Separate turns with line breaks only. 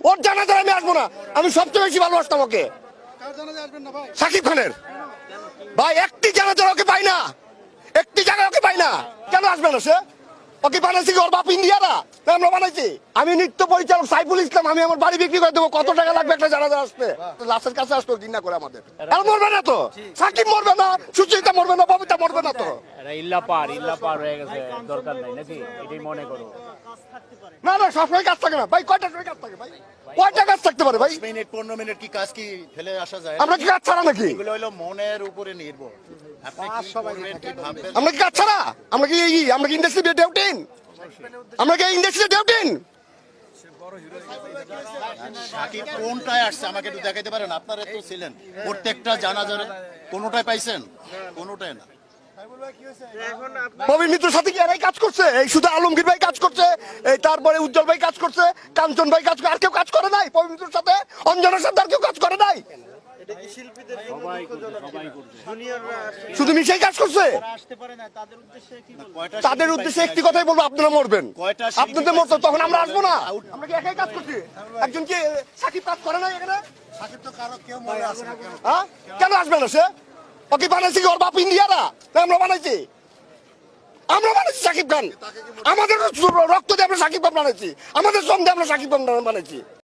ওর জানাজায় আমি আসবো না। আমি সবচেয়ে বেশি ভালোবাসতাম ওকে, সাকিব খানের। ভাই একটি জানাজায় ওকে পাই না, একটি জায়গায় ওকে পাই না। কেন আসবে না সে? ওকে বানাইছি কি ওর বাপ ইন্ডিয়ারা? আমরা বানাইছি। আমি নৃত্য পরিচালক সাইফুল ইসলাম, আমি আমার বাড়ি বিক্রি করে দেবো। কত টাকা লাগবে একটা জানাজা আসতে? লাশের কাছে আসতো ঘৃণা করে আমাদের। আর মরবে না তো, সাকিব মরবে না, সুচিতা মরবে না, ববিতা মরবে না তো।
ইল্লা পার হয়ে গেছে, দরকার নাই নাকি? এটাই মনে করো।
না না, সবসময় কাজ থাকে না ভাই। কয়টা সময় কাজ থাকে ভাই? কয়টা কাজ থাকতে পারে ভাই?
15 মিনিট কি কাজ কি ফেলে আসা যায়?
আমরা কি কাজ ছাড়া নাকি?
এগুলো হলো মনের উপরে নির্ভর। আপনি কি করবেন, কি ভাববেন?
আমরা কি কাজ ছাড়া? আমরা কি ইন্ডাস্ট্রি ডেউটিন? আমরা কি ইন্ডাস্ট্রি ডেউটিন?
সাকিব কোনটায় আসছে আমাকে একটু দেখাইতে পারেন? আপনারা তো ছিলেন প্রত্যেকটা জানাজার, কোনোটায় পাইছেন? কোনোটায় না।
ববির মিত্রের সাথে কি এরাই কাজ করছে? এই শুধু আলমগীর ভাই কাজ করছে, এই তারপরে উজ্জ্বল ভাই কাজ করছে, কাঞ্চন ভাই কাজ করে, আর কেউ কাজ করে নাই? ববির মিত্রের সাথে, অঞ্জনার সাথে আর কেউ কাজ করে নাই? শুধু মিশাই কাজ করছে। তাদের উদ্দেশ্যে একটি কথাই বলবো, আপনারা মরবেন। আপনাদের মরতে তখন আমরা আসবো না। আমরা কি একাই কাজ করছি? একজন কি সাকিব কাজ করে নাই এখানে?
সাকিব তো কারো কেউ মনে আছে না।
হ্যাঁ, কেন আসবে না সে? ওকে বানাইছি কি ওর বাপ ইন্ডিয়ারা? আমরা বানাইছি, আমরা বানাইছি সাকিব খান। আমাদের রক্ত দিয়ে আমরা সাকিব খান বানাইছি, আমাদের শ্রম দিয়ে আমরা সাকিব খান বানাইছি।